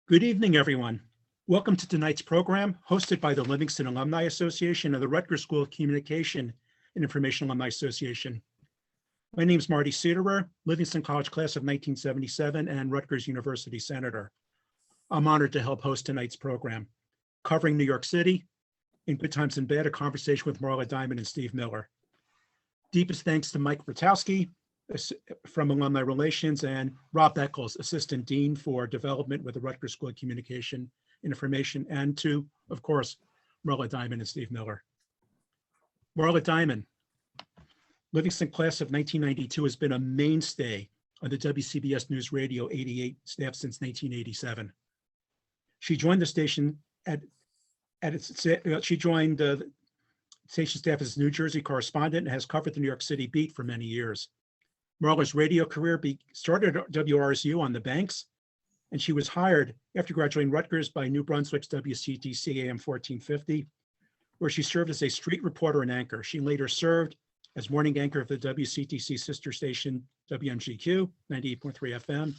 Good evening, everyone. Welcome to tonight's program, hosted by the Livingston Alumni Association and the Rutgers School of Communication and Information Alumni Association. My name is Marty Cederer, Livingston College class of 1977 and Rutgers University Senator. I'm honored to help host tonight's program, covering New York City, in good times and bad, a conversation with Marla Diamond and Steve Miller. Deepest thanks to Mike Rutowski from Alumni Relations and Rob Eccles, Assistant Dean for Development with the Rutgers School of Communication and Information, and to, of course, Marla Diamond and Steve Miller. Marla Diamond, Livingston class of 1992, has been a mainstay on the WCBS Newsradio 88 staff since 1987. She joined the station she joined the station staff as New Jersey correspondent and has covered the New York City beat for many years. Marla's radio career started at WRSU on the banks, and she was hired after graduating Rutgers by New Brunswick's WCTC AM 1450, where she served as a street reporter and anchor. She later served as morning anchor of the WCTC sister station WMGQ 98.3 FM.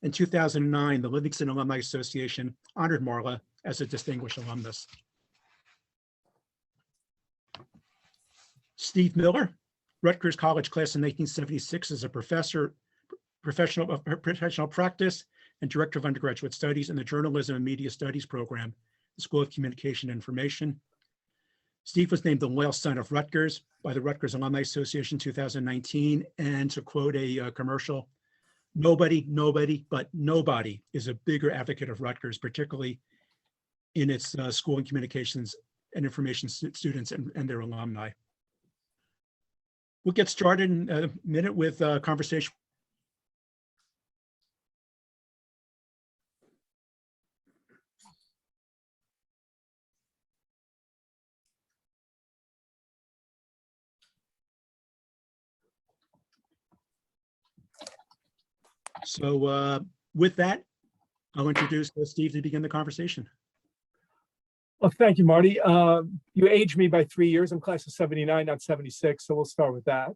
In 2009, the Livingston Alumni Association honored Marla as a distinguished alumnus. Steve Miller, Rutgers College class in 1976, is a professional practice and director of undergraduate studies in the Journalism and Media Studies program, the School of Communication and Information. Steve was named the Loyal Son of Rutgers by the Rutgers Alumni Association 2019, and to quote a commercial, nobody is a bigger advocate of Rutgers, particularly in its school and communications and information students and their alumni. We'll get started in a minute with a conversation. So with that, I'll introduce Steve to begin the conversation. Well, thank you, Marty. You aged me by 3 years. I'm class of 79, not 76, so we'll start with that.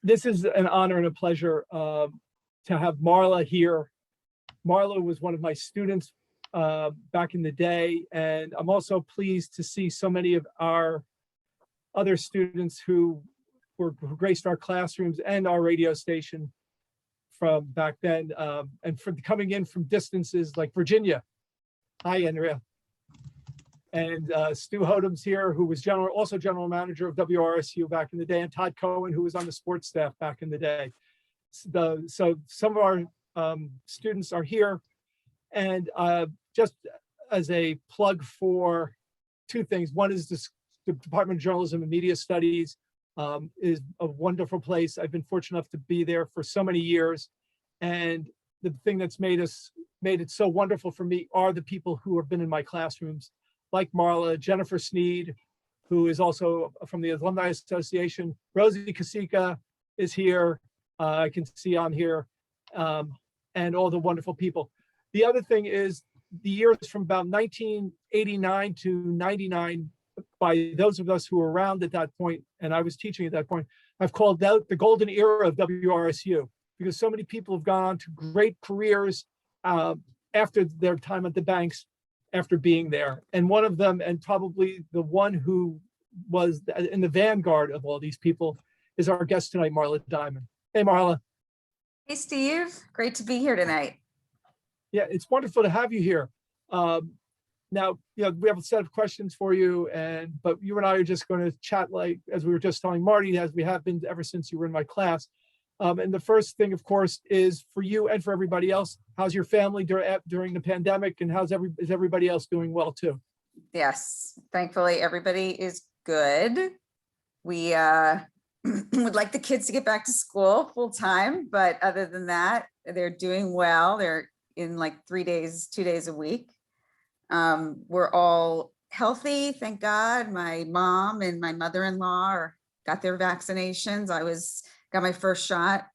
This is an honor and a pleasure to have Marla here. Marla was one of my students back in the day, and I'm also pleased to see so many of our other students who graced our classrooms and our radio station from back then, and for coming in from distances like Virginia. Hi, Andrea. And Stu Hodem's here, who was also general manager of WRSU back in the day, and Todd Cohen, who was on the sports staff back in the day. So some of our students are here. And just as a plug for two things, one is the Department of Journalism and Media Studies is a wonderful place. I've been fortunate enough to be there for so many years. And the thing that's made it so wonderful for me are the people who have been in my classrooms, like Marla, Jennifer Sneed, who is also from the Alumni Association. Rosie Kasika is here. I can see I'm here, and all the wonderful people. The other thing is the years from about 1989 to 99, by those of us who were around at that point, and I was teaching at that point, I've called out the golden era of WRSU, because so many people have gone on to great careers after their time at the banks, after being there. And one of them, and probably the one who was in the vanguard of all these people, is our guest tonight, Marla Diamond. Hey, Marla. Hey, Steve. Great to be here tonight. Yeah, it's wonderful to have you here. Now, we have a set of questions for you, but you and I are just going to chat like, as we were just telling Marty, as we have been ever since you were in my class. And the first thing, of course, is for you and for everybody else, how's your family during the pandemic, and is everybody else doing well too? Yes, thankfully everybody is good. We would like the kids to get back to school full time, but other than that, they're doing well. They're in like 3 days, 2 days a week. We're all healthy, thank God. My mom and my mother-in-law got their vaccinations. I got my first shot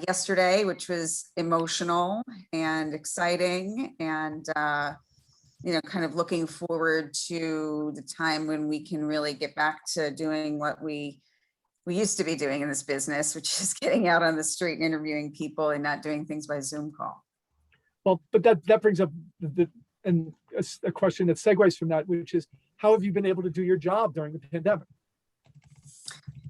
yesterday, which was emotional and exciting, and kind of looking forward to the time when we can really get back to doing what we used to be doing in this business, which is getting out on the street and interviewing people and not doing things by Zoom call. Well, but that brings up a question that segues from that, which is, how have you been able to do your job during the pandemic?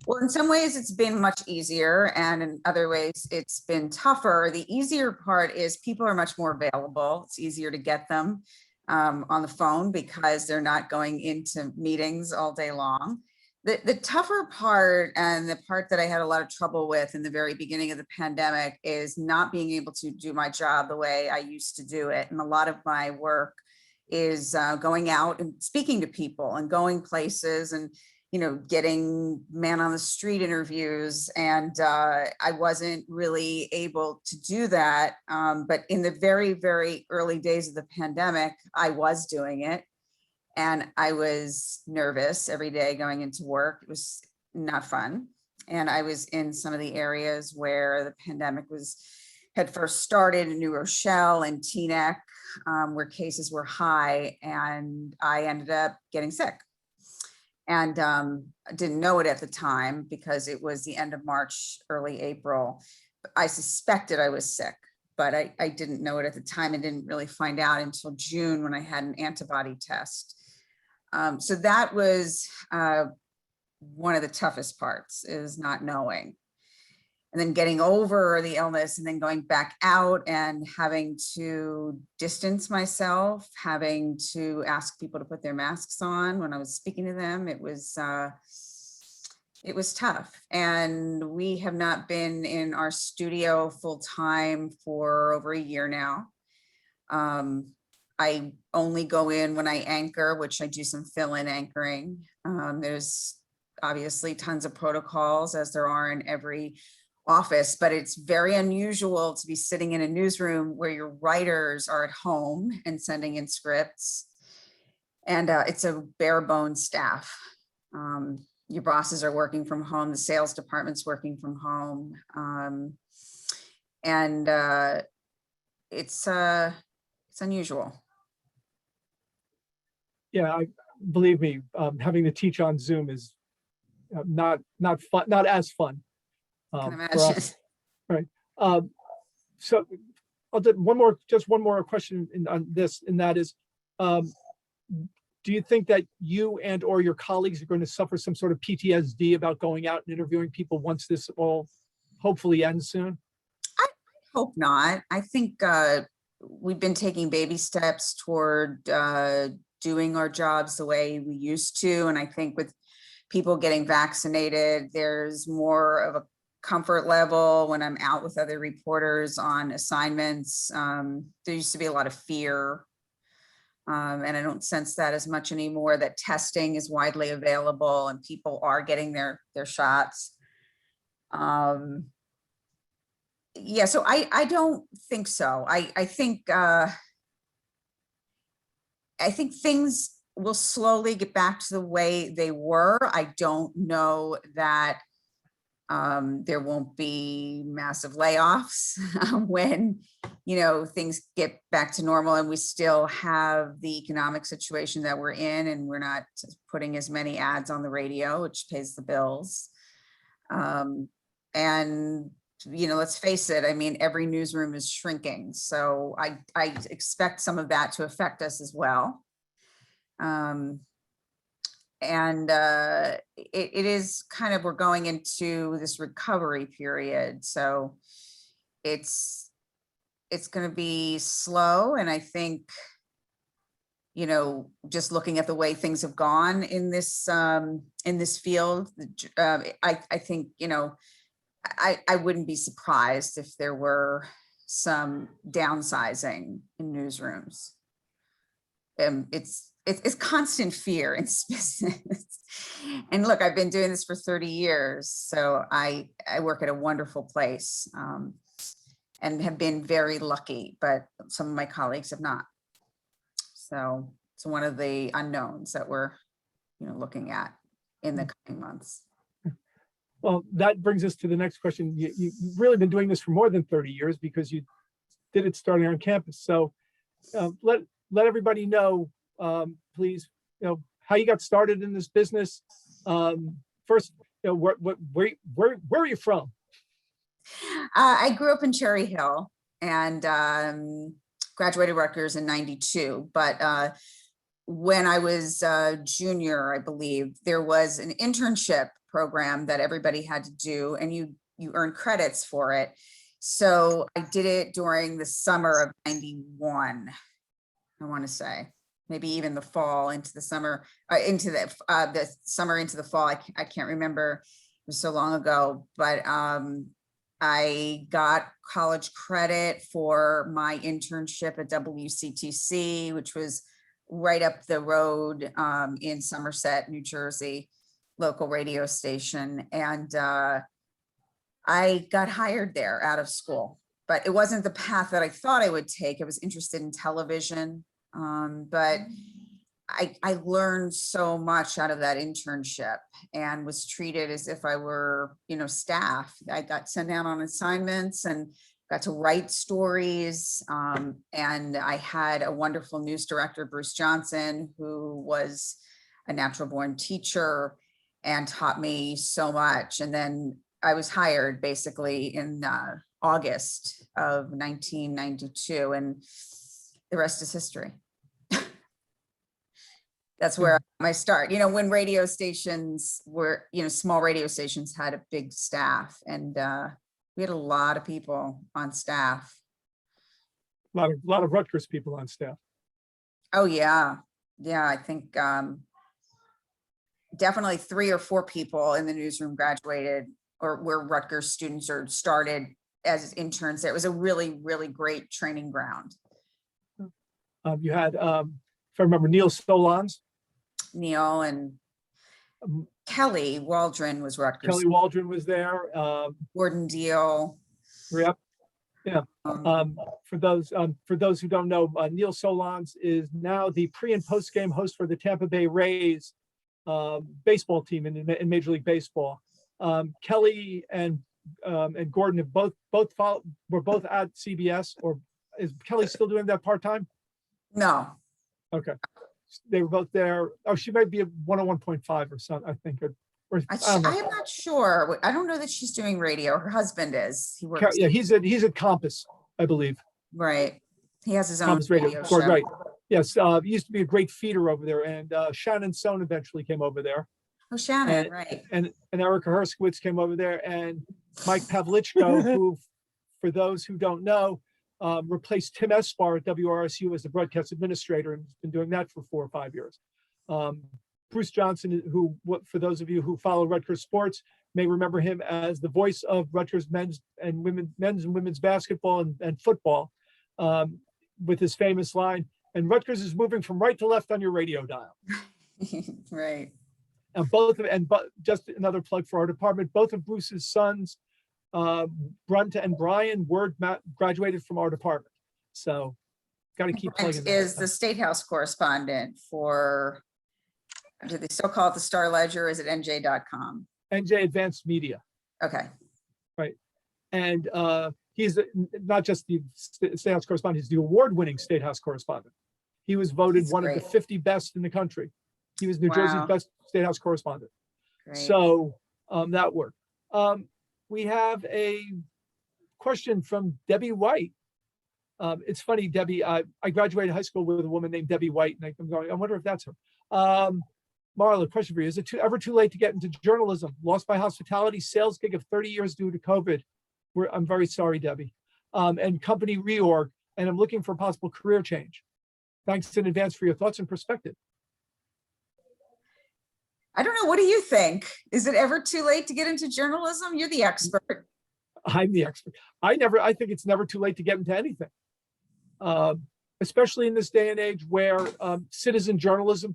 Well, in some ways it's been much easier, and in other ways it's been tougher. The easier part is people are much more available. It's easier to get them on the phone because they're not going into meetings all day long. The tougher part, and the part that I had a lot of trouble with in the very beginning of the pandemic, is not being able to do my job the way I used to do it. And a lot of my work is going out and speaking to people and going places and, you know, getting man on the street interviews. And I wasn't really able to do that. But in the very, very early days of the pandemic, I was doing it. And I was nervous every day going into work. It was not fun. And I was in some of the areas where the pandemic had first started, in New Rochelle and Teaneck, where cases were high, and I ended up getting sick. And I didn't know it at the time because it was the end of March, early April. I suspected I was sick, but I didn't know it at the time, and didn't really find out until June when I had an antibody test. So that was one of the toughest parts, is not knowing. And then getting over the illness and then going back out and having to distance myself, having to ask people to put their masks on when I was speaking to them. It was tough. And we have not been in our studio full time for over a year now. I only go in when I anchor, which I do some fill-in anchoring. There's obviously tons of protocols, as there are in every office, but it's very unusual to be sitting in a newsroom where your writers are at home and sending in scripts. And it's a bare bones staff. Your bosses are working from home, the sales department's working from home. It's unusual. Yeah, believe me, having to teach on Zoom is not fun, not as fun. Can For imagine. us. Right. So I'll do just one more question on this, and that is, do you think that you and or your colleagues are going to suffer some sort of PTSD about going out and interviewing people once this all hopefully ends soon? I hope not. I think we've been taking baby steps toward doing our jobs the way we used to. And I think with people getting vaccinated, there's more of a comfort level when I'm out with other reporters on assignments. There used to be a lot of fear. And I don't sense that as much anymore, that testing is widely available and people are getting their shots. Yeah, so I don't think so. I think things will slowly get back to the way they were. I don't know that there won't be massive layoffs when, you know, things get back to normal and we still have the economic situation that we're in and we're not putting as many ads on the radio, which pays the bills. And, you know, let's face it, I mean, every newsroom is shrinking. So I expect some of that to affect us as well. It is kind of, we're going into this recovery period. So it's going to be slow. And I think, you know, just looking at the way things have gone in this field, I think, you know, I wouldn't be surprised if there were some downsizing in newsrooms. It's constant fear in this business. And look, I've been doing this for 30 years. So I work at a wonderful place and have been very lucky, but some of my colleagues have not. So it's one of the unknowns that we're, you know, looking at in the coming months. Well, that brings us to the next question. You've really been doing this for more than 30 years because you did it starting on campus. So let everybody know, please, you know, how you got started in this business. First, you know, where are you from? I grew up in Cherry Hill, and graduated Rutgers in 92, but when I was a junior, I believe, there was an internship program that everybody had to do, and you earn credits for it. So I did it during the summer of 91, I want to say, maybe even the fall into the summer, into the summer into the fall. I can't remember, it was so long ago, but I got college credit for my internship at WCTC, which was right up the road in Somerset, New Jersey, local radio station. And I got hired there out of school, but it wasn't the path that I thought I would take. I was interested in television, but I learned so much out of that internship and was treated as if I were, staff. I got sent out on assignments and got to write stories. And I had a wonderful news director, Bruce Johnson, who was a natural born teacher and taught me so much. And then I was hired basically in August of 1992, and the rest is history. That's where my start, when radio stations were, small radio stations had a big staff, and we had a lot of people on staff. A lot of Rutgers people on staff. Oh yeah. Yeah. I think definitely 3 or 4 people in the newsroom graduated or were Rutgers students or started as interns. It was a really, really great training ground. You had, if I remember, Neil Solons. Neil and Kelly Waldron was Rutgers. Kelly Waldron was there. Gordon Deal. Yep. Yeah. For those who don't know, Neil Solons is now the pre and post game host for the Tampa Bay Rays baseball team in Major League Baseball. Kelly and Gordon have were both at CBS. Or is Kelly still doing that part time? No. Okay. They were both there. Oh, she might be a 101.5 or something, I think. I'm not sure. I don't know that she's doing radio. Her husband is. He works. Yeah, he's at Compass, I believe. Right. He has his own Compass radio show. Right. Yes. It used to be a great feeder over there, and Shannon Sohn eventually came over there. Oh, Shannon, right. And Erica Herskowitz came over there, and Mike Pavlichko, who, for those who don't know, replaced Tim Espar at WRSU as the broadcast administrator, and has been doing that for 4 or 5 years. Bruce Johnson, who, for those of you who follow Rutgers sports, may remember him as the voice of Rutgers men's and women's basketball and football, with his famous line, "And Rutgers is moving from right to left on your radio dial." Right. And just another plug for our department, both of Bruce's sons, Brunta and Brian, graduated from our department. So got to keep plugging. Is the State House correspondent for, do they still call it the Star Ledger? Or is it NJ.com? NJ Advanced Media. Okay. Right. And he's not just the State House correspondent, he's the award-winning State House correspondent. He was voted one of the 50 best in the country. He was New Jersey's best State House correspondent. Great. So that worked. We have a question from Debbie White. It's funny, Debbie, I graduated high school with a woman named Debbie White, and I'm going, I wonder if that's her. Marla, question for you. Is it ever too late to get into journalism? Lost my hospitality sales gig of 30 years due to COVID. I'm very sorry, Debbie. And company reorg, and I'm looking for a possible career change. Thanks in advance for your thoughts and perspective. I don't know. What do you think? Is it ever too late to get into journalism? You're the expert. I'm the expert. I think it's never too late to get into anything. Especially in this day and age where citizen journalism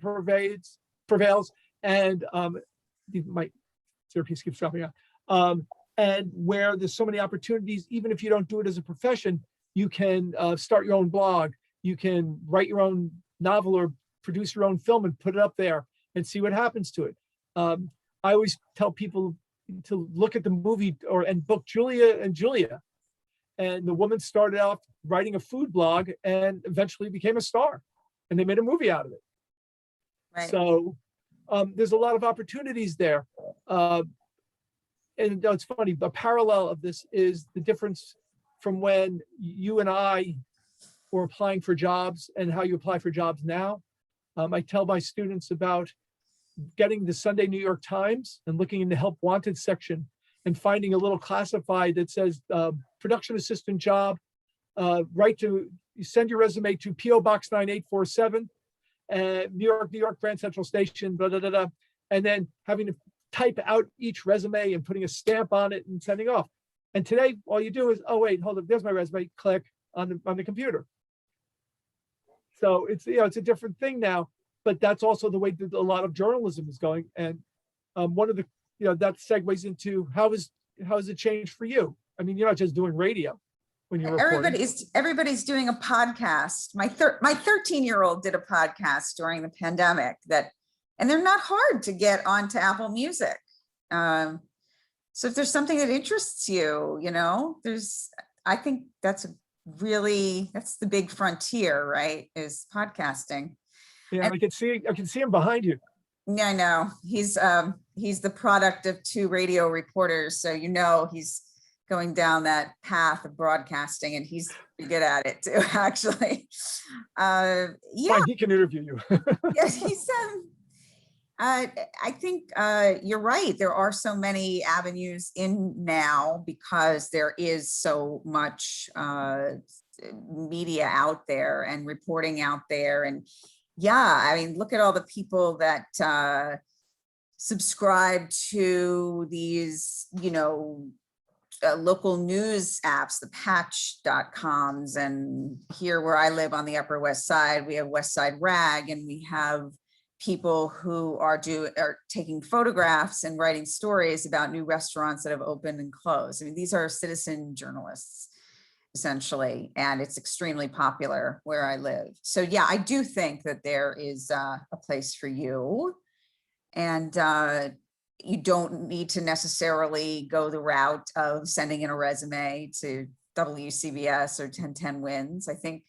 prevails, and my earpiece keeps dropping out, and where there's so many opportunities. Even if you don't do it as a profession, you can start your own blog, you can write your own novel or produce your own film and put it up there and see what happens to it. I always tell people to look at the movie and book Julia and Julia. And the woman started off writing a food blog and eventually became a star, and they made a movie out of it. Right. So there's a lot of opportunities there. And it's funny, a parallel of this is the difference from when you and I or applying for jobs and how you apply for jobs now. I tell my students about getting the Sunday New York Times and looking in the help wanted section and finding a little classified that says production assistant job, you send your resume to PO Box 9847, New York, Grand Central Station, blah, blah, blah, blah, and then having to type out each resume and putting a stamp on it and sending off. And today, all you do is, oh wait, hold up, there's my resume, click on the computer. So it's a different thing now, but that's also the way that a lot of journalism is going. And one of the, that segues into how has it changed for you? I mean, you're not just doing radio when you're reporting. Everybody's doing a podcast. My 13-year-old did a podcast during the pandemic and they're not hard to get onto Apple Music. So if there's something that interests you, I think that's the big frontier, right? Is podcasting. Yeah, I can see him behind you. Yeah, I know. He's the product of 2 radio reporters. So, he's going down that path of broadcasting and he's pretty good at it too, actually. Yeah. Fine, he can interview you. Yes, he's, I think you're right. There are so many avenues in now because there is so much media out there and reporting out there. And yeah, I mean, look at all the people that subscribe to these, local news apps, the patch.coms. And here where I live on the Upper West Side, we have West Side Rag, and we have people who are taking photographs and writing stories about new restaurants that have opened and closed. I mean, these are citizen journalists, essentially, and it's extremely popular where I live. So yeah, I do think that there is a place for you, and you don't need to necessarily go the route of sending in a resume to WCBS or 1010 Wins. I think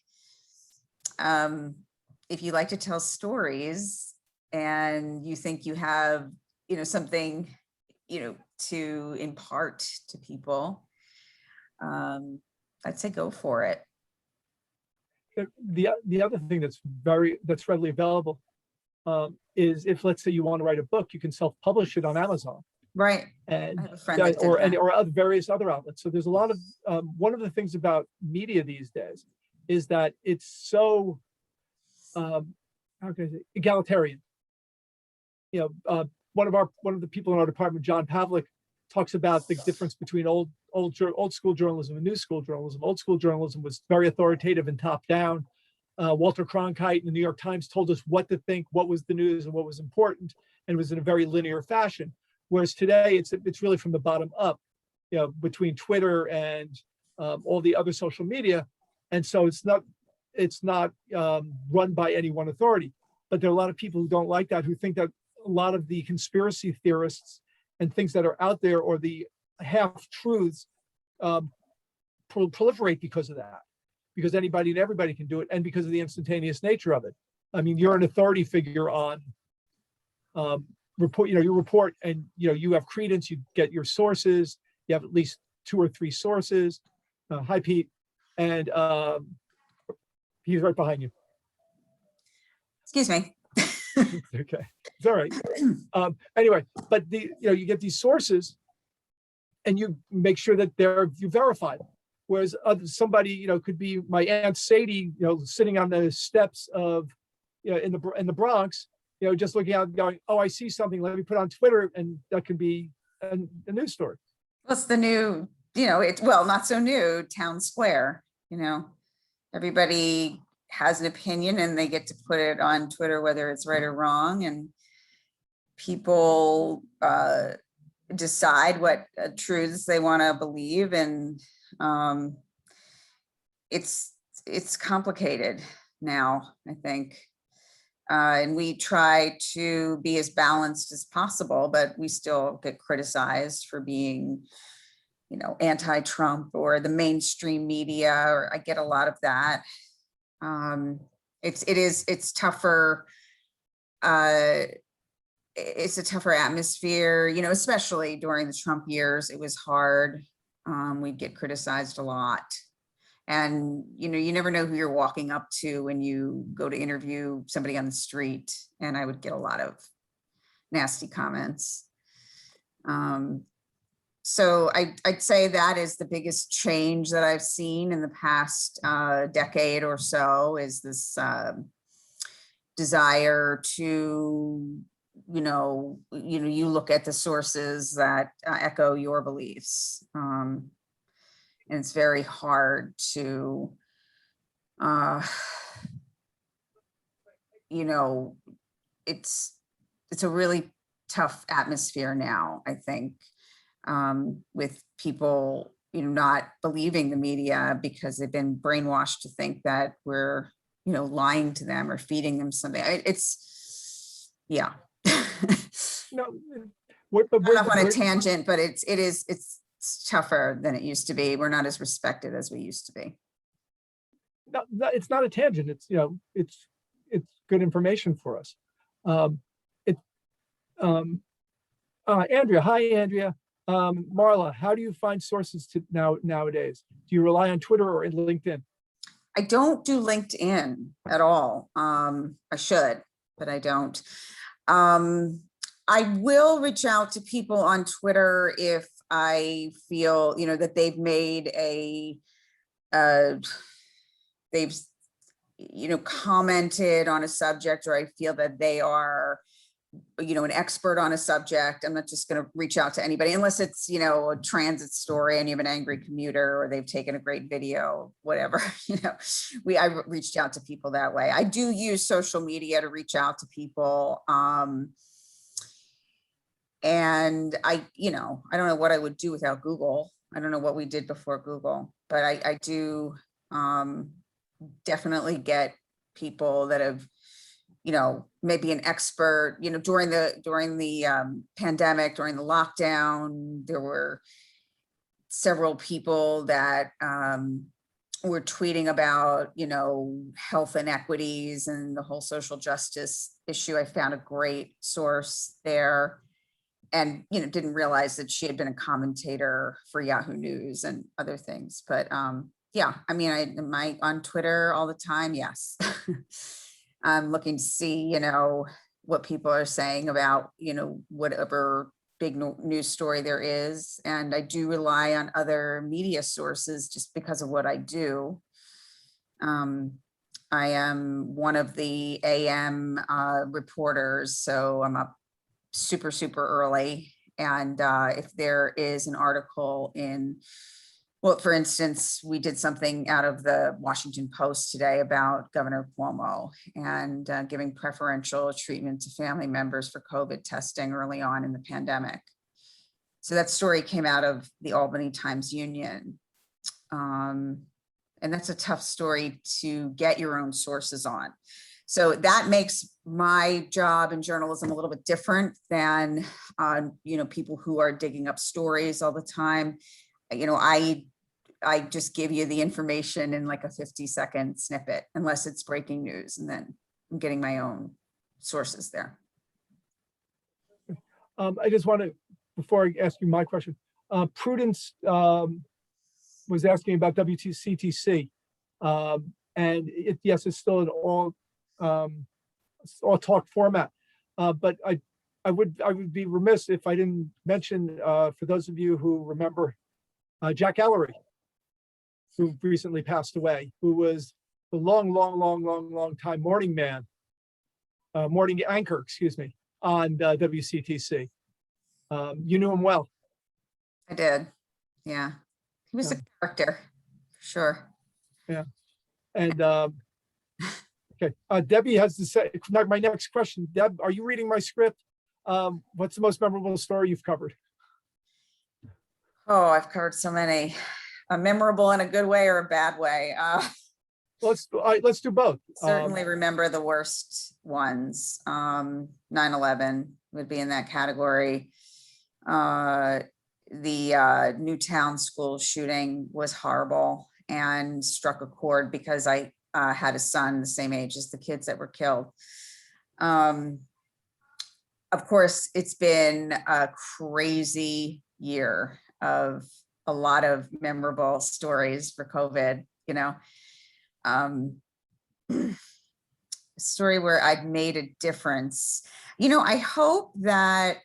if you like to tell stories and you think you have, something, to impart to people, I'd say go for it. The other thing that's readily available is if, let's say, you want to write a book, you can self-publish it on Amazon. Right. And I have a friend that did that. or various other outlets. So there's a lot of one of the things about media these days is that it's so how can I say, egalitarian. One of the people in our department, John Pavlik, talks about the difference between old school journalism and new school journalism. Old school journalism was very authoritative and top down. Walter Cronkite in the New York Times told us what to think, what was the news and what was important, and it was in a very linear fashion. Whereas today it's really from the bottom up, between Twitter and all the other social media. And so it's not run by any one authority. But there are a lot of people who don't like that, who think that a lot of the conspiracy theorists and things that are out there, or the half-truths, proliferate because of that, because anybody and everybody can do it, and because of the instantaneous nature of it. I mean, you're an authority figure on report. You report, and you have credence. You get your sources. You have at least 2 or 3 sources. Hi, Pete, and he's right behind you. Excuse me. Okay, it's all right. Anyway, but you get these sources, and you make sure that you verify them. Whereas somebody could be my Aunt Sadie, sitting on the steps of in the Bronx, just looking out and going, oh, I see something, let me put it on Twitter, and that can be a news story. What's the new, not so new, Town Square. Everybody has an opinion and they get to put it on Twitter, whether it's right or wrong, and people decide what truths they want to believe. And it's complicated now, I think. And we try to be as balanced as possible, but we still get criticized for being, anti-Trump or the mainstream media, or I get a lot of that. It's tougher. It's a tougher atmosphere, especially during the Trump years. It was hard. We'd get criticized a lot. And, you never know who you're walking up to when you go to interview somebody on the street. And I would get a lot of nasty comments. So I'd say that is the biggest change that I've seen in the past decade or so, is this desire to, you look at the sources that echo your beliefs. And it's very hard to, it's a really tough atmosphere now, I think, with people, not believing the media because they've been brainwashed to think that we're, lying to them or feeding them something. It's, yeah. No, I'm off on a tangent, but it's tougher than it used to be. We're not as respected as we used to be. no, it's not a tangent. It's, it's good information for us. Andrea, hi, Andrea. Marla, how do you find sources nowadays? Do you rely on Twitter or LinkedIn? I don't do LinkedIn at all. I should, but I don't. I will reach out to people on Twitter if I feel, that they've made they've, commented on a subject, or I feel that they are, an expert on a subject. I'm not just going to reach out to anybody unless it's, a transit story and you have an angry commuter, or they've taken a great video, whatever, I reached out to people that way. I do use social media to reach out to people. And I don't know what I would do without Google. I don't know what we did before Google, but I do definitely get people that have, maybe an expert, during the pandemic, during the lockdown, there were several people that were tweeting about, health inequities and the whole social justice issue. I found a great source there, and, didn't realize that she had been a commentator for Yahoo News and other things. But yeah, I mean, am I on Twitter all the time? Yes. I'm looking to see, what people are saying about, whatever big news story there is. And I do rely on other media sources just because of what I do. I am one of the AM reporters, so I'm up super, super early. And if there is an article for instance, we did something out of the Washington Post today about Governor Cuomo and giving preferential treatment to family members for COVID testing early on in the pandemic. So that story came out of the Albany Times-Union. And that's a tough story to get your own sources on. So that makes my job in journalism a little bit different than, people who are digging up stories all the time. I just give you the information in like a 50-second snippet, unless it's breaking news, and then I'm getting my own sources there. I just want to, before I ask you my question, Prudence was asking about WCTC, and yes, it's still an all talk format, but I would be remiss if I didn't mention, for those of you who remember, Jack Ellery, who recently passed away, who was the long time morning anchor, on WCTC. You knew him well. I did. Yeah. He was a character, for sure. Yeah. And okay, Debbie has to say, my next question. Deb, are you reading my script? What's the most memorable story you've covered? Oh, I've covered so many. A memorable in a good way or a bad way. Let's do both. Certainly remember the worst ones. 9/11 would be in that category. The Newtown school shooting was horrible and struck a chord because I had a son the same age as the kids that were killed. Of course, it's been a crazy year of a lot of memorable stories for COVID. you know. Story where I've made a difference. I hope that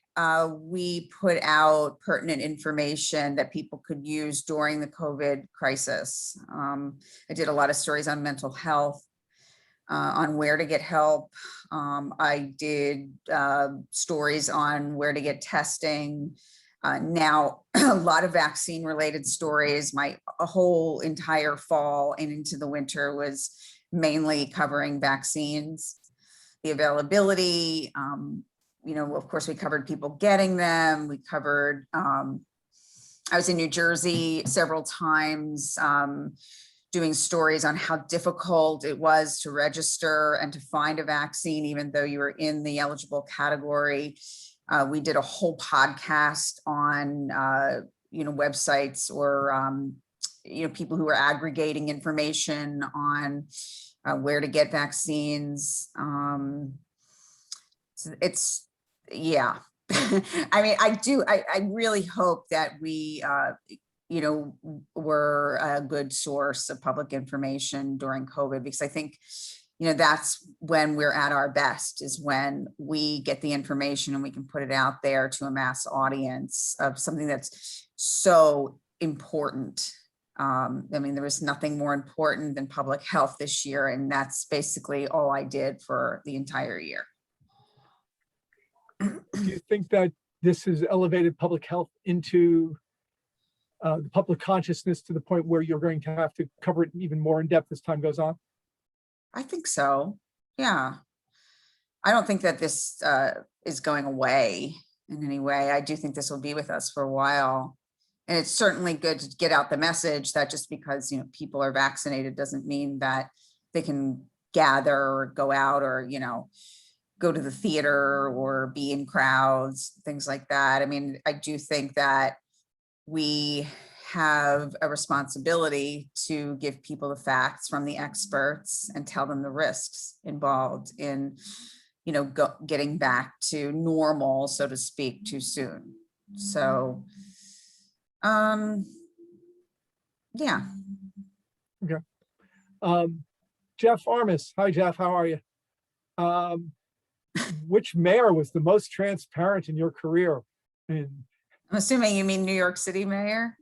we put out pertinent information that people could use during the COVID crisis. I did a lot of stories on mental health, on where to get help. I did stories on where to get testing. Now, a lot of vaccine related stories. My whole entire fall and into the winter was mainly covering vaccines, the availability. Of course, we covered people getting them. We covered, I was in New Jersey several times doing stories on how difficult it was to register and to find a vaccine, even though you were in the eligible category. We did a whole podcast on, websites or, people who are aggregating information on where to get vaccines. Yeah. I mean, I really hope that we, were a good source of public information during COVID, because I think, that's when we're at our best, is when we get the information and we can put it out there to a mass audience of something that's so important. I mean, there was nothing more important than public health this year, and that's basically all I did for the entire year. Do you think that this has elevated public health into the public consciousness to the point where you're going to have to cover it even more in depth as time goes on? I think so. Yeah. I don't think that this is going away in any way. I do think this will be with us for a while. And it's certainly good to get out the message that just because, people are vaccinated doesn't mean that they can gather or go out or, go to the theater or be in crowds, things like that. I mean, I do think that we have a responsibility to give people the facts from the experts and tell them the risks involved in, getting back to normal, so to speak, too soon. So, yeah. Okay. Jeff Armis. Hi, Jeff. How are you? Which mayor was the most transparent in your career? And I'm assuming you mean New York City mayor?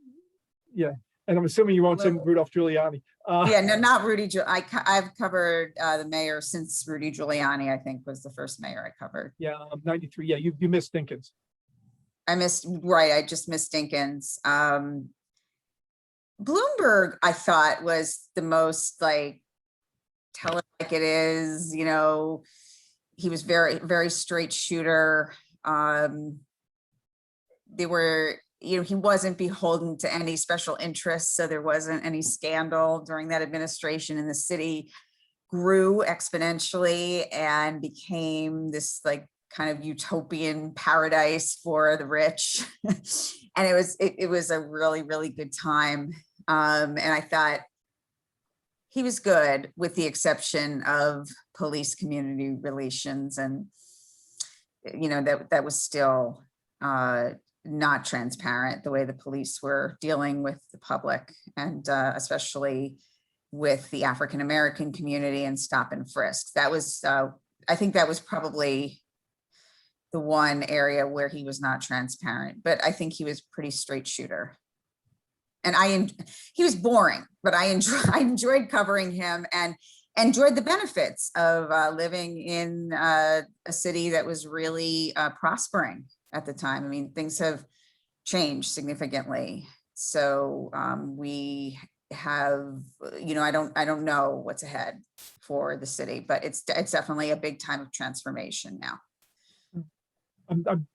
yeah. And I'm assuming you won't say Rudolph Giuliani. Yeah, no, not Rudy. I've covered the mayor since Rudy Giuliani, I think, was the first mayor I covered. Yeah, 93. Yeah, you missed Dinkins. I just missed Dinkins. Bloomberg, I thought, was the most tell it like it is, he was very, very straight shooter. He wasn't beholden to any special interests, so there wasn't any scandal during that administration, and the city grew exponentially and became this kind of utopian paradise for the rich. And it was a really, really good time. And I thought he was good, with the exception of police community relations. And, that was still not transparent, the way the police were dealing with the public, and especially with the African-American community and stop and frisk. That was, I think that was probably the one area where he was not transparent, but I think he was pretty straight shooter. And he was boring, but I enjoyed covering him and enjoyed the benefits of living in a city that was really prospering at the time. I mean, things have changed significantly. So we have, I don't know what's ahead for the city, but it's definitely a big time of transformation now.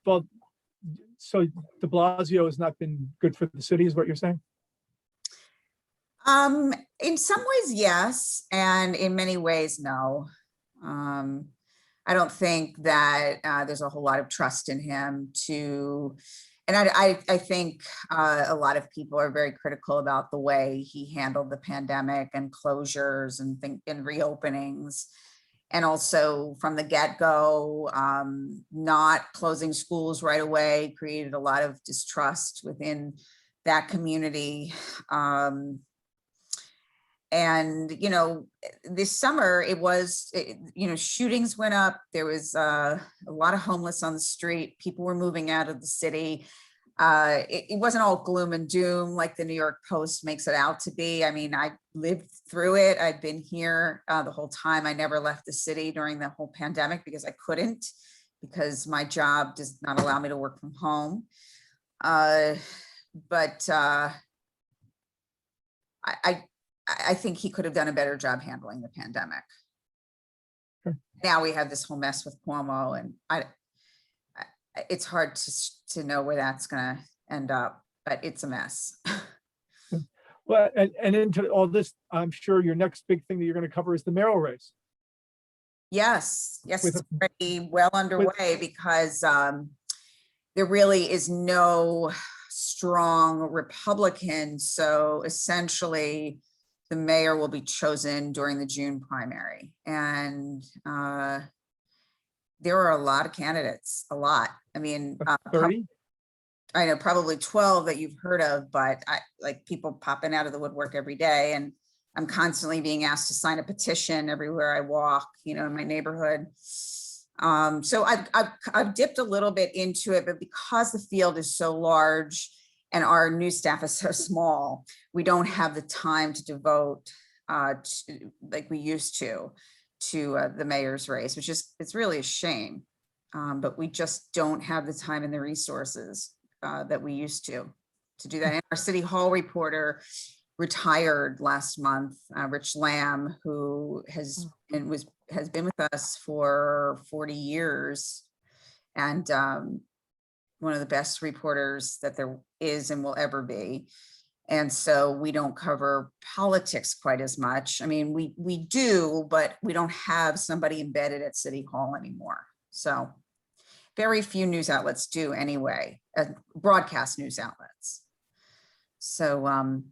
Well, so de Blasio has not been good for the city, is what you're saying? In some ways, yes, and in many ways, no. I don't think that there's a whole lot of trust in him and I think a lot of people are very critical about the way he handled the pandemic and closures and reopenings. And also from the get-go, not closing schools right away created a lot of distrust within that community. And, this summer it was, shootings went up. There was a lot of homeless on the street. People were moving out of the city. It wasn't all gloom and doom like the New York Post makes it out to be. I mean, I lived through it. I'd been here the whole time. I never left the city during the whole pandemic because I couldn't, because my job does not allow me to work from home. But I think he could have done a better job handling the pandemic. Sure. Now we have this whole mess with Cuomo, and it's hard to know where that's going to end up, but it's a mess. Well, and into all this, I'm sure your next big thing that you're going to cover is the mayoral race. Yes, With it's already well underway because there really is no strong Republican. So essentially, the mayor will be chosen during the June primary. And there are a lot of candidates, a lot. I mean, 30? I know probably 12 that you've heard of, but I like people popping out of the woodwork every day. And I'm constantly being asked to sign a petition everywhere I walk, in my neighborhood. So I've dipped a little bit into it, but because the field is so large and our news staff is so small, we don't have the time to devote like we used to the mayor's race, which is, it's really a shame. But we just don't have the time and the resources that we used to do that. And our city hall reporter retired last month, Rich Lamb, who has been with us for 40 years and one of the best reporters that there is and will ever be. And so we don't cover politics quite as much. I mean, we do, but we don't have somebody embedded at City Hall anymore. So very few news outlets do anyway, broadcast news outlets. So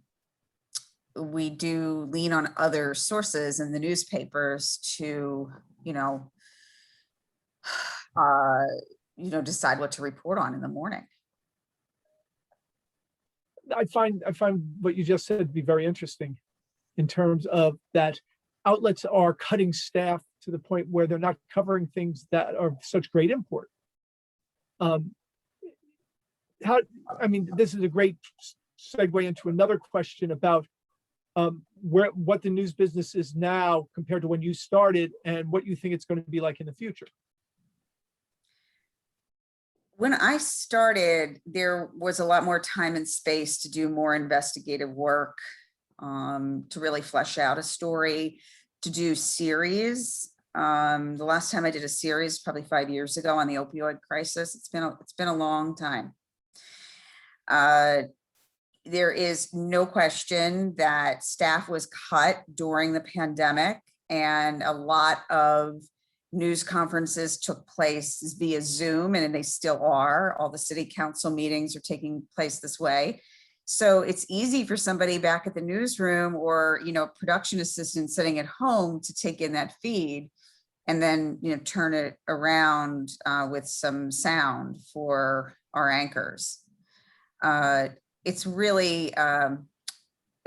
we do lean on other sources in the newspapers to, decide what to report on in the morning. I find what you just said to be very interesting in terms of that outlets are cutting staff to the point where they're not covering things that are of such great import. This is a great segue into another question about what the news business is now compared to when you started and what you think it's going to be like in the future. When I started, there was a lot more time and space to do more investigative work, to really flesh out a story, to do series. The last time I did a series, probably 5 years ago, on the opioid crisis. It's been a long time. There is no question that staff was cut during the pandemic, and a lot of news conferences took place via Zoom, and they still are. All the city council meetings are taking place this way. So it's easy for somebody back at the newsroom or, production assistant sitting at home to take in that feed and then, turn it around with some sound for our anchors. It's really,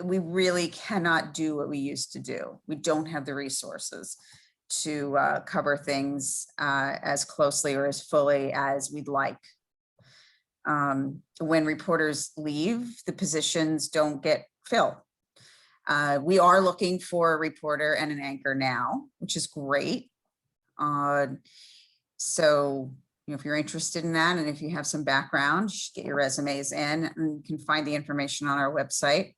we really cannot do what we used to do. We don't have the resources to cover things as closely or as fully as we'd like. When reporters leave, the positions don't get filled. We are looking for a reporter and an anchor now, which is great. So, if you're interested in that, and if you have some background, you should get your resumes in, and you can find the information on our website.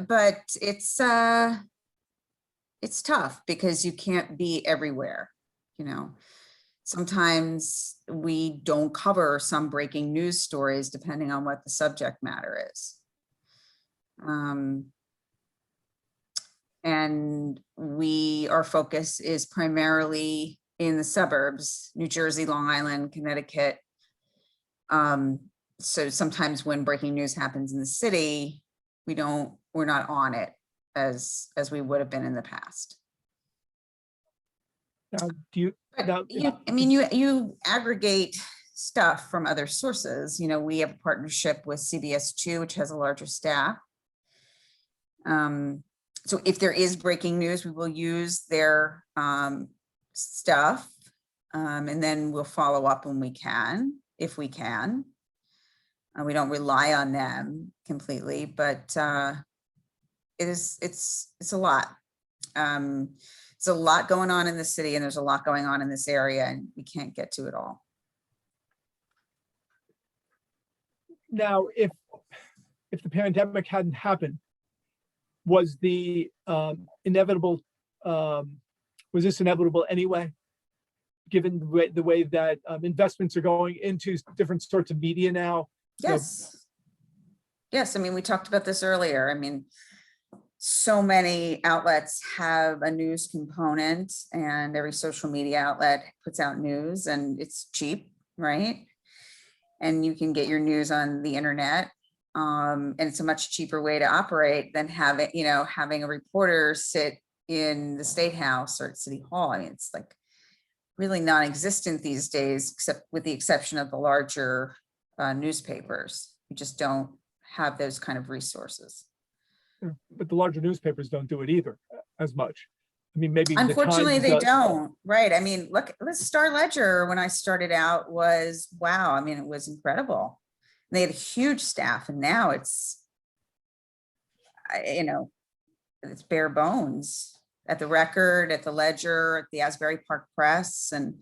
But it's tough because you can't be everywhere. Sometimes we don't cover some breaking news stories depending on what the subject matter is. And our focus is primarily in the suburbs, New Jersey, Long Island, Connecticut. So sometimes when breaking news happens in the city, we're not on it as we would have been in the past. Now, you aggregate stuff from other sources. We have a partnership with CBS 2, which has a larger staff. So if there is breaking news, we will use their stuff. And then we'll follow up when we can, if we can. We don't rely on them completely, but it's a lot. It's a lot going on in the city, and there's a lot going on in this area, and we can't get to it all. Now, if the pandemic hadn't happened, was the inevitable, was this inevitable anyway? Given the way that investments are going into different sorts of media now? Yes. Yes, I mean, we talked about this earlier. I mean, so many outlets have a news component, and every social media outlet puts out news, and it's cheap, right? And you can get your news on the internet. And it's a much cheaper way to operate than having a reporter sit in the State House or at City Hall. I mean, it's like really non-existent these days, except with the exception of the larger newspapers. You just don't have those kind of resources. But the larger newspapers don't do it either as much. I mean, maybe unfortunately they don't, right? I mean, look, the Star Ledger when I started out was, wow, I mean, it was incredible. They had a huge staff, and now it's, it's bare bones at the Record, at the Ledger, at the Asbury Park Press, and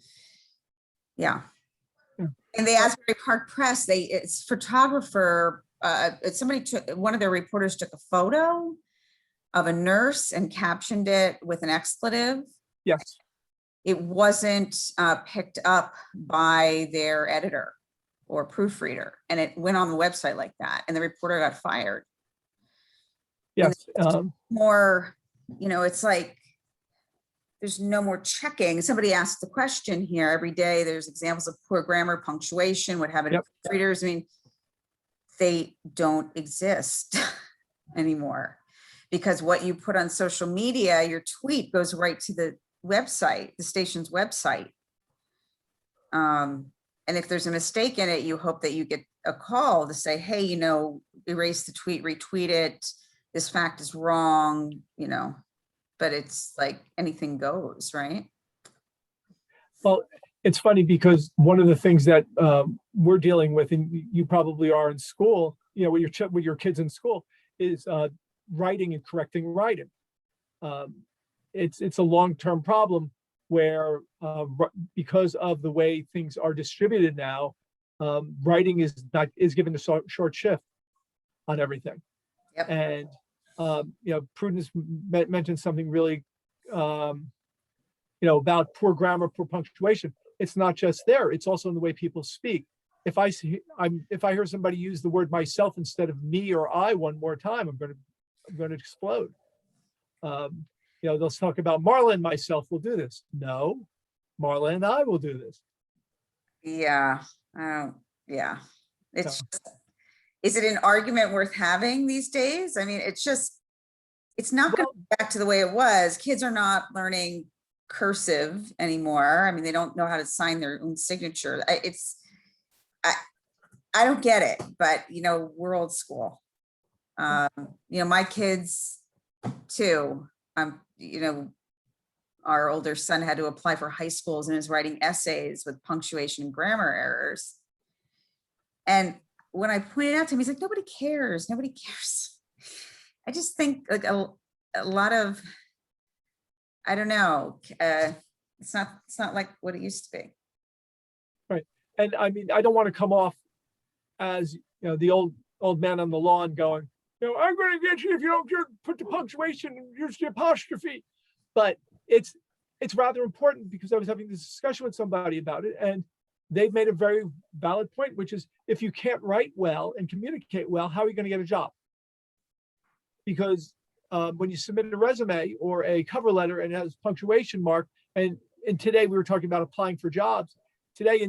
yeah. And the Asbury Park Press, it's photographer, one of their reporters took a photo of a nurse and captioned it with an expletive. Yes. It wasn't picked up by their editor or proofreader, and it went on the website like that, and the reporter got fired. Yes. More, it's like there's no more checking. Somebody asked the question here every day. There's examples of poor grammar, punctuation, what have you. Yep. Readers, I mean, they don't exist anymore, because what you put on social media, your tweet goes right to the website, the station's website. And if there's a mistake in it, you hope that you get a call to say, hey, erase the tweet, retweet it. This fact is wrong, but it's like anything goes, right? Well, it's funny because one of the things that we're dealing with, and you probably are in school, with your kids in school, is writing and correcting writing. It's a long-term problem where because of the way things are distributed now, writing is given a short shift on everything. Yep. And Prudence mentioned something really about poor grammar, poor punctuation. It's not just there, it's also in the way people speak. If I hear somebody use the word myself instead of me or I one more time, I'm going to explode. They'll talk about Marla and myself will do this. No, Marla and I will do this. Yeah. Yeah. It's is it an argument worth having these days? I mean, it's not going to go back to the way it was. Kids are not learning cursive anymore. I mean, they don't know how to sign their own signature. I don't get it, but we're old school. My kids too. Our older son had to apply for high schools and is writing essays with punctuation and grammar errors. And when I pointed out to him, he's like, nobody cares. Nobody cares. I just think like a lot of, I don't know. It's not like what it used to be. Right. And I mean, I don't want to come off as, the old man on the lawn going, I'm going to get you if you don't put the punctuation and use the apostrophe. But it's rather important, because I was having this discussion with somebody about it, and they've made a very valid point, which is if you can't write well and communicate well, how are you going to get a job? Because when you submit a resume or a cover letter and it has punctuation mark, and today we were talking about applying for jobs. Today,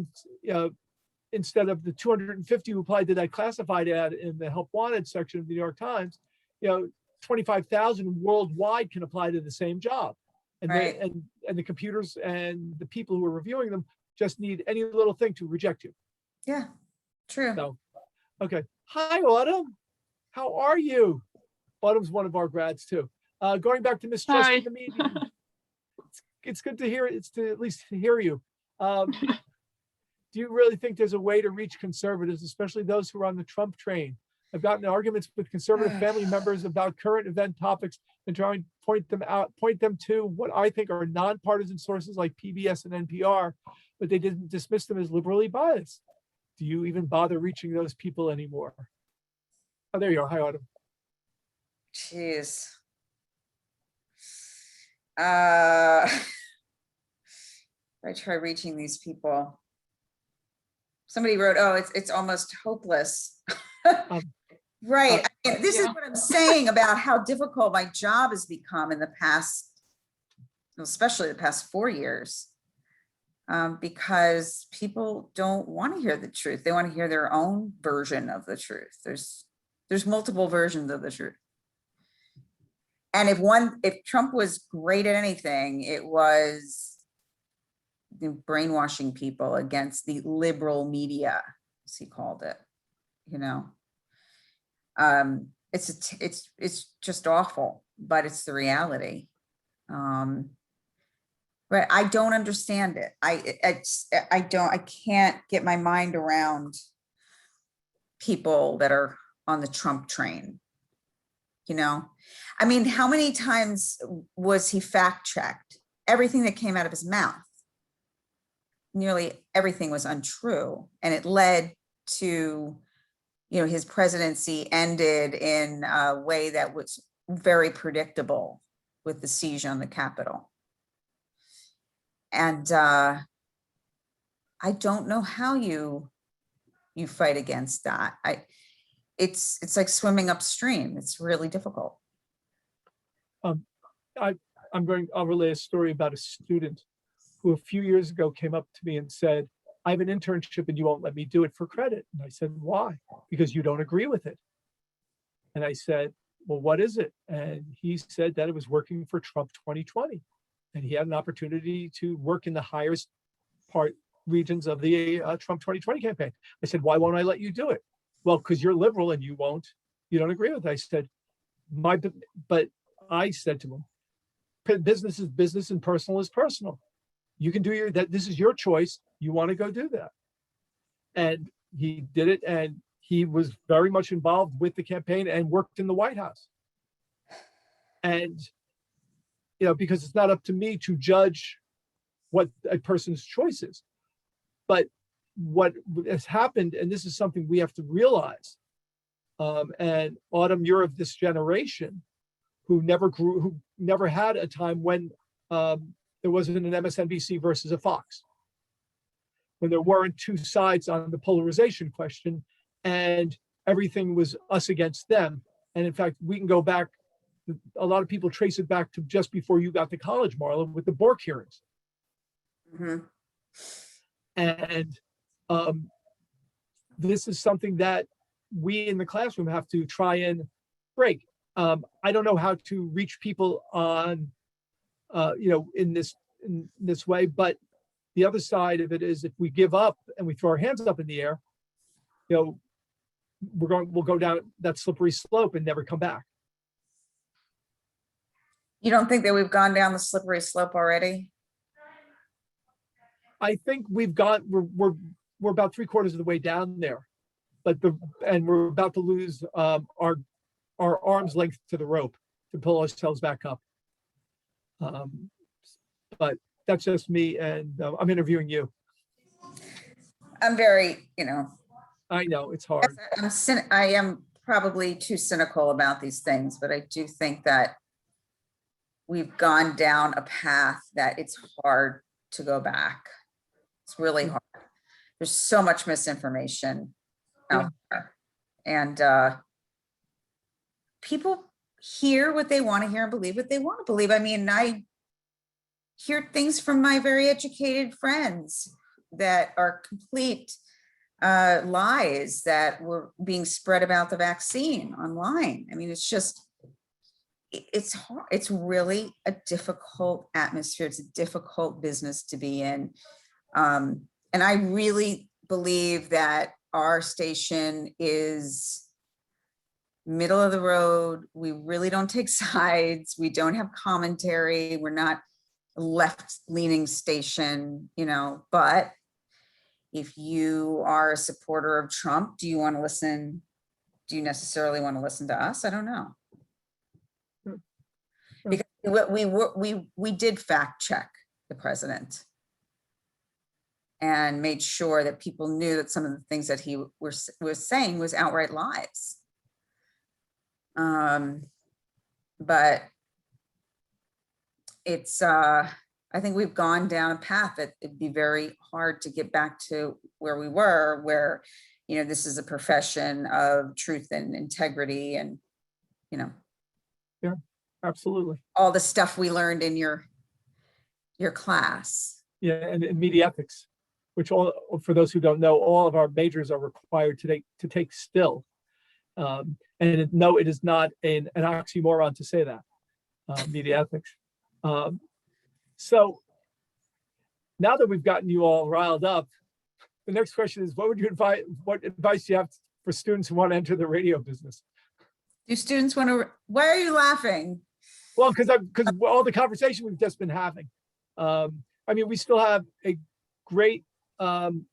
instead of the 250 who applied to that classified ad in the Help Wanted section of the New York Times, 25,000 worldwide can apply to the same job. And right. and the computers and the people who are reviewing them just need any little thing to reject you. Yeah, true. So, okay. Hi, Autumn. How are you? Autumn's one of our grads too. Going back to Miss Hi. Jessica, the meeting. It's good to hear. It's to at least hear you. Do you really think there's a way to reach conservatives, especially those who are on the Trump train? I've gotten in arguments with conservative family members about current event topics and trying to point them to what I think are nonpartisan sources like PBS and NPR, but they didn't dismiss them as liberally biased. Do you even bother reaching those people anymore? Oh, there you are. Hi, Autumn. Jeez. I try reaching these people. Somebody wrote, "Oh, it's almost hopeless." Right. I mean, this is what I'm saying about how difficult my job has become in the past, especially the past 4 years, because people don't want to hear the truth. They want to hear their own version of the truth. There's multiple versions of the truth. And if Trump was great at anything, it was brainwashing people against the liberal media, as he called it. You know, it's just awful, but it's the reality. But I don't understand it. I can't get my mind around people that are on the Trump train. You know, I mean, how many times was he fact checked? Everything that came out of his mouth, nearly everything was untrue. And it led to, you know, his presidency ended in a way that was very predictable with the siege on the Capitol. And I don't know how you fight against that. It's like swimming upstream. It's really difficult. I'll relay a story about a student who a few years ago came up to me and said, "I have an internship and you won't let me do it for credit." And I said, "Why?" "Because you don't agree with it." And I said, "Well, what is it?" And he said that it was working for Trump 2020. And he had an opportunity to work in the highest regions of the Trump 2020 campaign. I said, "Why won't I let you do it?" "Well, because you're liberal and you don't agree with it." I said, but I said to him, "Business is business and personal is personal. You can do this is your choice. You want to go do that." And he did it. And he was very much involved with the campaign and worked in the White House. And, you know, because it's not up to me to judge what a person's choice is. But what has happened, and this is something we have to realize, and Autumn, you're of this generation who never had a time when there wasn't an MSNBC versus a Fox, when there weren't two sides on the polarization question and everything was us against them. And in fact, we can go back, a lot of people trace it back to just before you got to college, Marla, with the Bork hearings. Mm-hmm. And this is something that we in the classroom have to try and break. I don't know how to reach people on, in this way, but the other side of it is if we give up and we throw our hands up in the air, we'll go down that slippery slope and never come back. You don't think that we've gone down the slippery slope already? I think we're about 3/4 of the way down there, and we're about to lose our arm's length to the rope to pull ourselves back up. But that's just me, and I'm interviewing you. I'm very, I know it's hard. I am probably too cynical about these things, but I do think that we've gone down a path that it's hard to go back. It's really hard. There's so much misinformation out there. And people hear what they want to hear and believe what they want to believe. I mean, I hear things from my very educated friends that are complete lies that were being spread about the vaccine online. I mean, it's hard. It's really a difficult atmosphere. It's a difficult business to be in. And I really believe that our station is middle of the road. We really don't take sides. We don't have commentary. We're not a left-leaning station, you know, but if you are a supporter of Trump, do you want to listen? Do you necessarily want to listen to us? I don't know. Because what we did fact check the president and made sure that people knew that some of the things that he was saying was outright lies. But it's, I think we've gone down a path that it'd be very hard to get back to where we were, where, you know, this is a profession of truth and integrity and, you know. Yeah, absolutely. All the stuff we learned in your class. Yeah, and media ethics, which all, for those who don't know, all of our majors are required to take still. No, it is not an oxymoron to say that, media ethics. So now that we've gotten you all riled up, the next question is, what advice do you have for students who want to enter the radio business? Do students want to, why are you laughing? Well, because all the conversation we've just been having. I mean, we still have a great WRSU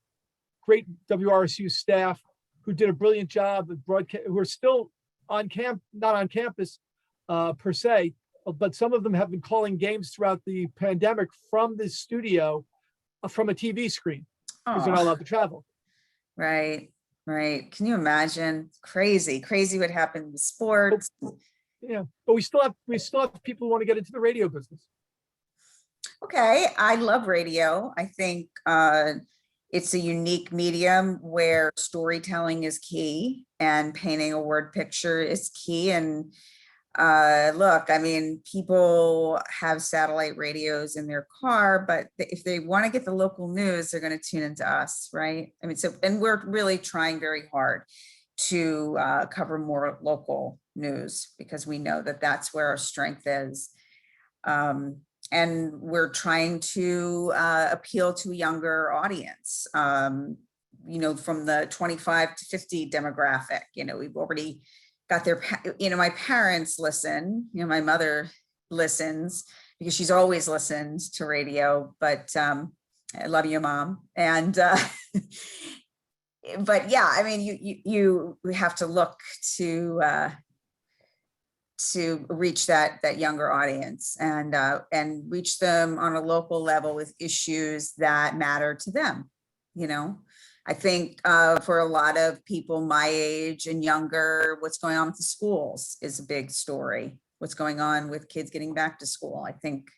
staff who did a brilliant job of broadcast, who are still on not on campus per se, but some of them have been calling games throughout the pandemic from the studio, from a TV screen, because they're not allowed to travel. Right. Can you imagine? Crazy what happened with sports. Yeah, but we still have people who want to get into the radio business. Okay, I love radio. I think it's a unique medium where storytelling is key and painting a word picture is key. And look, I mean, people have satellite radios in their car, but if they want to get the local news, they're going to tune into us, right? I mean, and we're really trying very hard to cover more local news because we know that that's where our strength is. And we're trying to appeal to a younger audience, you know, from the 25 to 50 demographic. You know, we've already got their, you know, my parents listen, you know, my mother listens because she's always listened to radio, but I love you, Mom. And, but yeah, I mean, you have to look to reach that younger audience and reach them on a local level with issues that matter to them. You know, I think for a lot of people my age and younger, what's going on with the schools is a big story. What's going on with kids getting back to school. I think,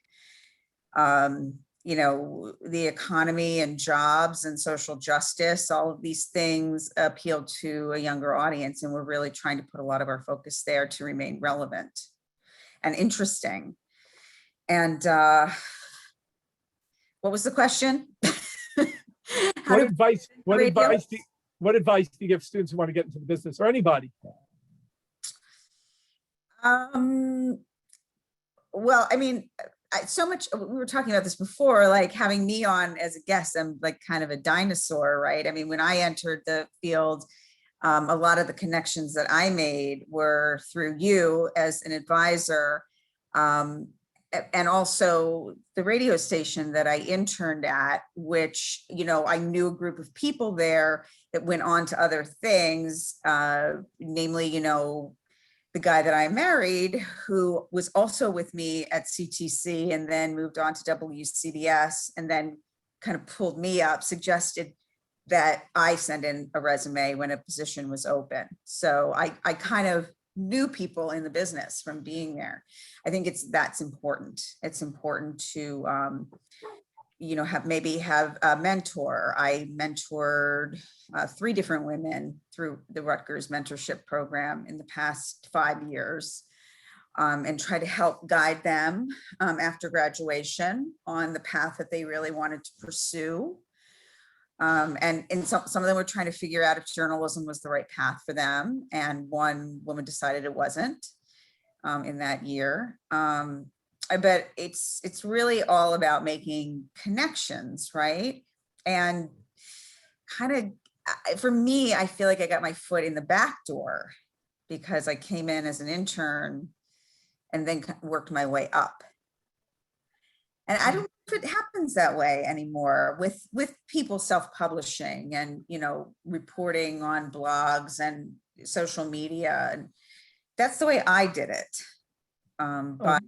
you know, the economy and jobs and social justice, all of these things appeal to a younger audience. And we're really trying to put a lot of our focus there to remain relevant and interesting. And what was the question? What advice do you give students who want to get into the business, or anybody? Well, I mean, so much, we were talking about this before, like having me on as a guest, I'm like kind of a dinosaur, right? I mean, when I entered the field, a lot of the connections that I made were through you as an advisor, and also the radio station that I interned at, which, you know, I knew a group of people there that went on to other things, namely, you know, the guy that I married, who was also with me at CTC and then moved on to WCBS and then kind of pulled me up, suggested that I send in a resume when a position was open. So I kind of knew people in the business from being there. I think that's important. It's important to, you know, have a mentor. I mentored 3 different women through the Rutgers mentorship program in the past 5 years, and try to help guide them after graduation on the path that they really wanted to pursue. And some of them were trying to figure out if journalism was the right path for them. And one woman decided it wasn't in that year. But it's really all about making connections, right? And kind of, for me, I feel like I got my foot in the back door because I came in as an intern and then worked my way up. And I don't know if it happens that way anymore with people self-publishing and, you know, reporting on blogs and social media. And that's the way I did it. By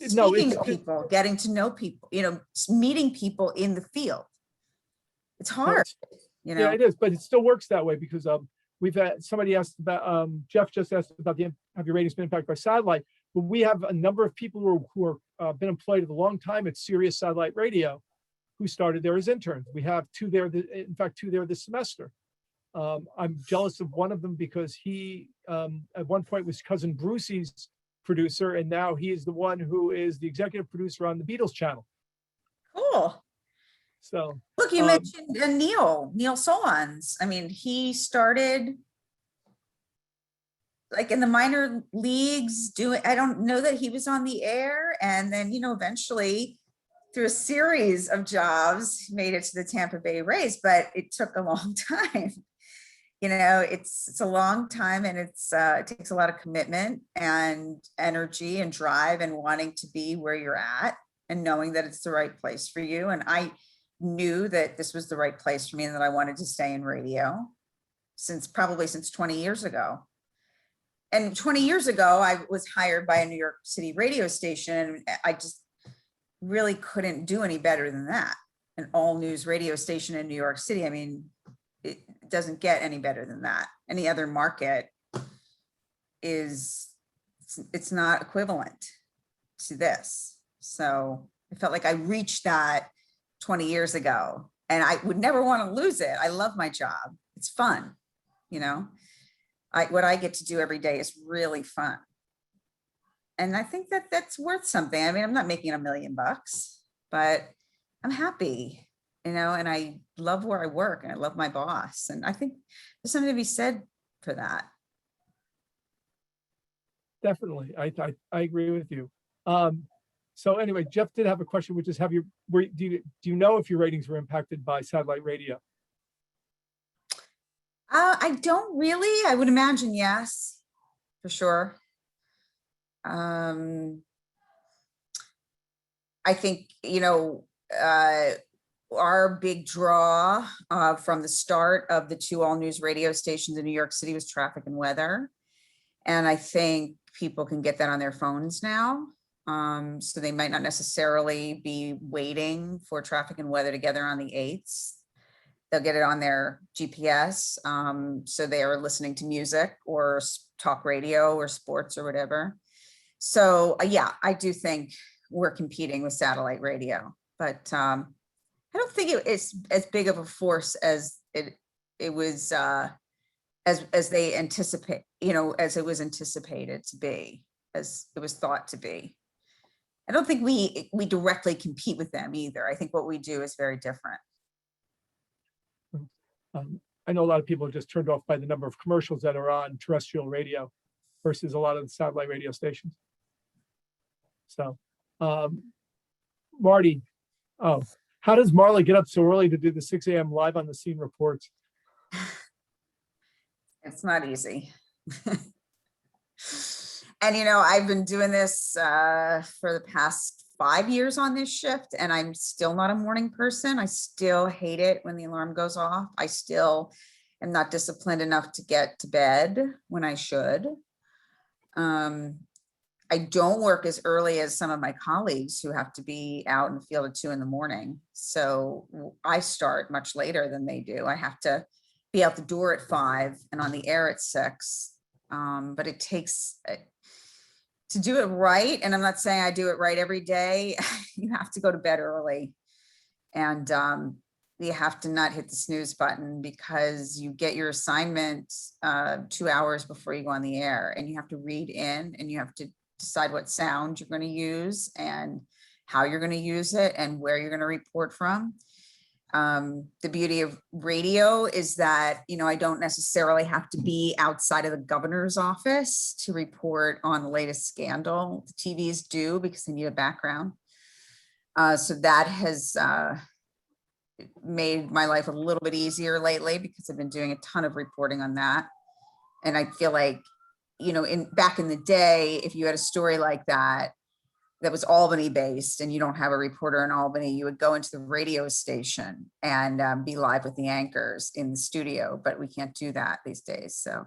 speaking to people, getting to know people, you know, meeting people in the field. It's hard, you know. Yeah, it is, but it still works that way because we've had somebody asked about Jeff just asked about have your ratings been impacted by satellite? But we have a number of people who are been employed a long time at Sirius Satellite Radio, who started there as interns. We have two there, in fact, two there this semester. I'm jealous of one of them because he at one point was cousin Brucey's producer, and now he is the one who is the executive producer on the Beatles channel. Cool. So look, you mentioned Neil Solons. I mean, he started like in the minor leagues I don't know that he was on the air. And then, you know, eventually through a series of jobs, made it to the Tampa Bay Rays, but it took a long time. You know, it's a long time, and it takes a lot of commitment and energy and drive and wanting to be where you're at and knowing that it's the right place for you. And I knew that this was the right place for me and that I wanted to stay in radio probably since 20 years ago. And 20 years ago, I was hired by a New York City radio station, and I just really couldn't do any better than that. An all news radio station in New York City. I mean, it doesn't get any better than that. Any other market it's not equivalent to this. So I felt like I reached that 20 years ago, and I would never want to lose it. I love my job. It's fun. You know, what I get to do every day is really fun. And I think that that's worth something. I mean, I'm not making $1 million, but I'm happy, you know, and I love where I work and I love my boss. And I think there's something to be said for that. Definitely. I agree with you. So anyway, Jeff did have a question, which is, do you know if your ratings were impacted by satellite radio? I don't really. I would imagine yes, for sure. I think, you know, our big draw from the start of the 2 all news radio stations in New York City was traffic and weather. And I think people can get that on their phones now. So they might not necessarily be waiting for traffic and weather together on the 8th. They'll get it on their GPS. So they are listening to music or talk radio or sports or whatever. So yeah, I do think we're competing with satellite radio, but I don't think it's as big of a force as it was as they anticipate, you know, as it was anticipated to be, as it was thought to be. I don't think we directly compete with them either. I think what we do is very different. I know a lot of people are just turned off by the number of commercials that are on terrestrial radio versus a lot of the satellite radio stations. So, Marty, how does Marla get up so early to do the 6 a.m. live on the scene reports? It's not easy. And, you know, I've been doing this for the past 5 years on this shift, and I'm still not a morning person. I still hate it when the alarm goes off. I still am not disciplined enough to get to bed when I should. I don't work as early as some of my colleagues who have to be out in the field at 2 a.m. So I start much later than they do. I have to be out the door at 5 and on the air at 6. But it takes to do it right. And I'm not saying I do it right every day. You have to go to bed early, and you have to not hit the snooze button, because you get your assignment 2 hours before you go on the air, and you have to read in, and you have to decide what sound you're going to use and how you're going to use it and where you're going to report from. The beauty of radio is that, you know, I don't necessarily have to be outside of the governor's office to report on the latest scandal. The TVs do, because they need a background. So that has made my life a little bit easier lately, because I've been doing a ton of reporting on that. And I feel like back in the day, if you had a story like that was Albany based and you don't have a reporter in Albany, you would go into the radio station and be live with the anchors in the studio, but we can't do that these days. So,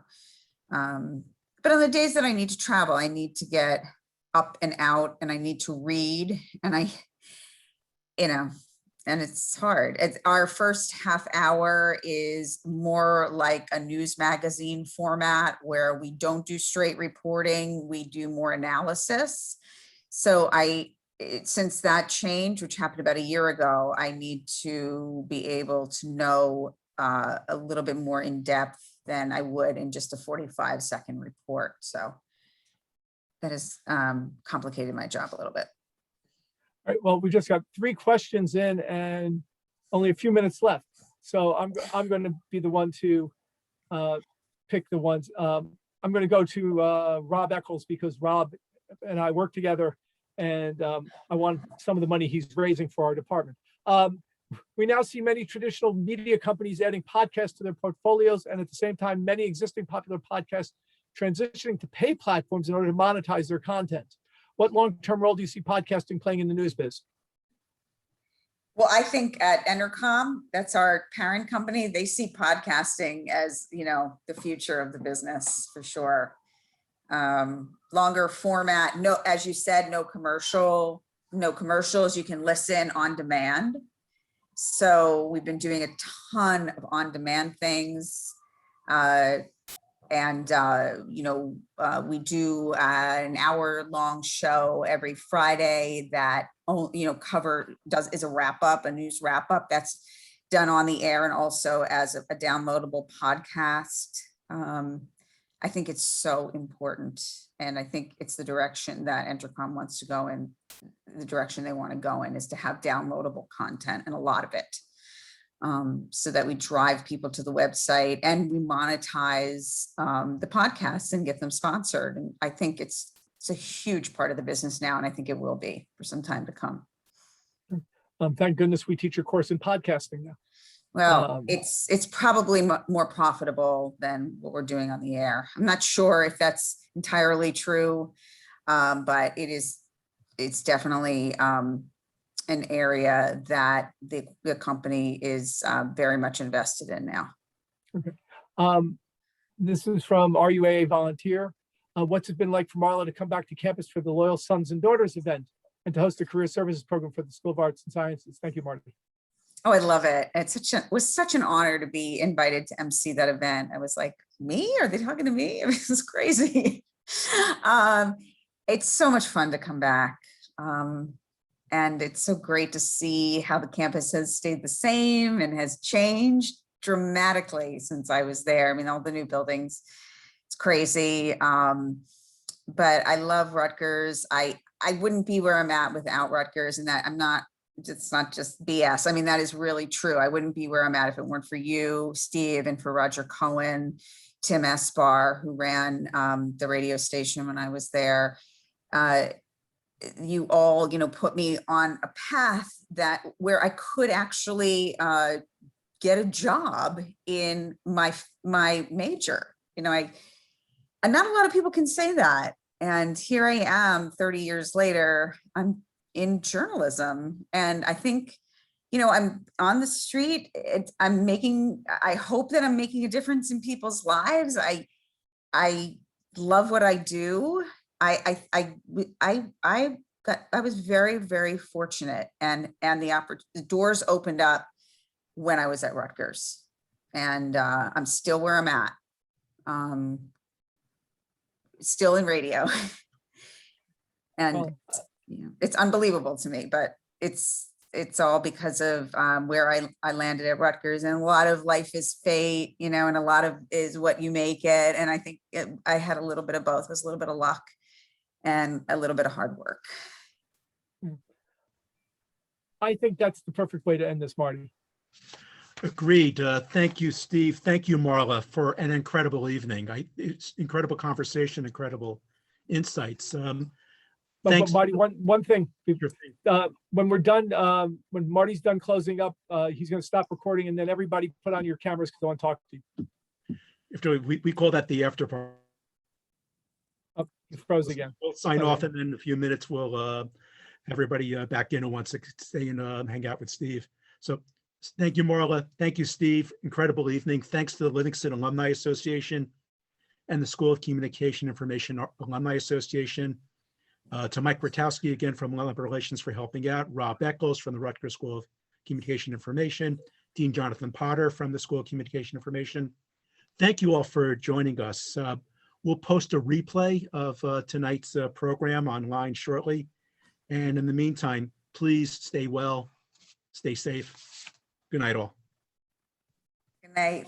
but on the days that I need to travel, I need to get up and out and I need to read and and it's hard. Our first half hour is more like a news magazine format where we don't do straight reporting, we do more analysis. So since that change, which happened about a year ago, I need to be able to know a little bit more in depth than I would in just a 45-second report. So that has complicated my job a little bit. All right, well, we just got 3 questions in and only a few minutes left. So I'm going to be the one to pick the ones. I'm going to go to Rob Eccles because Rob and I work together and I want some of the money he's raising for our department. We now see many traditional media companies adding podcasts to their portfolios, and at the same time, many existing popular podcasts transitioning to pay platforms in order to monetize their content. What long-term role do you see podcasting playing in the news biz? Well, I think at Entercom, that's our parent company, they see podcasting as, the future of the business for sure. Longer format, no, as you said, no commercials, you can listen on demand. So we've been doing a ton of on-demand things. We do an hour-long show every Friday that is a wrap-up, a news wrap-up that's done on the air and also as a downloadable podcast. I think it's so important, and I think it's the direction that Entercom wants to go in. The direction they want to go in is to have downloadable content, and a lot of it. So that we drive people to the website and we monetize the podcasts and get them sponsored. And I think it's a huge part of the business now, and I think it will be for some time to come. Thank goodness we teach a course in podcasting now. Well, it's probably more profitable than what we're doing on the air. I'm not sure if that's entirely true, but it's definitely an area that the company is very much invested in now. Okay. This is from RUAA Volunteer. What's it been like for Marla to come back to campus for the Loyal Sons and Daughters event and to host a career services program for the School of Arts and Sciences? Thank you, Marty. Oh, I love it. It was such an honor to be invited to MC that event. I was like, me? Are they talking to me? I mean, this is crazy. It's so much fun to come back. And it's so great to see how the campus has stayed the same and has changed dramatically since I was there. I mean, all the new buildings, it's crazy. But I love Rutgers. I wouldn't be where I'm at without Rutgers, and that it's not just BS. I mean, that is really true. I wouldn't be where I'm at if it weren't for you, Steve, and for Roger Cohen, Tim Esbar, who ran the radio station when I was there. You all, put me on a path where I could actually get a job in my major. And not a lot of people can say that. And here I am 30 years later, I'm in journalism. And I think, I'm on the street. I hope that I'm making a difference in people's lives. I love what I do. I was very, very fortunate, and the doors opened up when I was at Rutgers, and I'm still where I'm at, still in radio, and it's unbelievable to me, but it's all because of where I landed at Rutgers, and a lot of life is fate, and a lot of is what you make it, and I think I had a little bit of both. It was a little bit of luck and a little bit of hard work. I think that's the perfect way to end this, Marty. Agreed. Thank you, Steve. Thank you, Marla, for an incredible evening. It's incredible conversation, incredible insights. But Marty, one thing, when we're done, when Marty's done closing up, he's going to stop recording, and then everybody put on your cameras because I want to talk to you. We call that the after party. It froze again. We'll sign Okay. off, and then in a few minutes, we'll have everybody back in who wants to stay and hang out with Steve. So thank you, Marla. Thank you, Steve. Incredible evening. Thanks to the Livingston Alumni Association and the School of Communication Information Alumni Association. To Mike Rotowski again from Alumni Relations for helping out. Rob Eccles from the Rutgers School of Communication Information. Dean Jonathan Potter from the School of Communication Information. Thank you all for joining us. We'll post a replay of tonight's program online shortly. And in the meantime, please stay well, stay safe. Good night, all. Good night.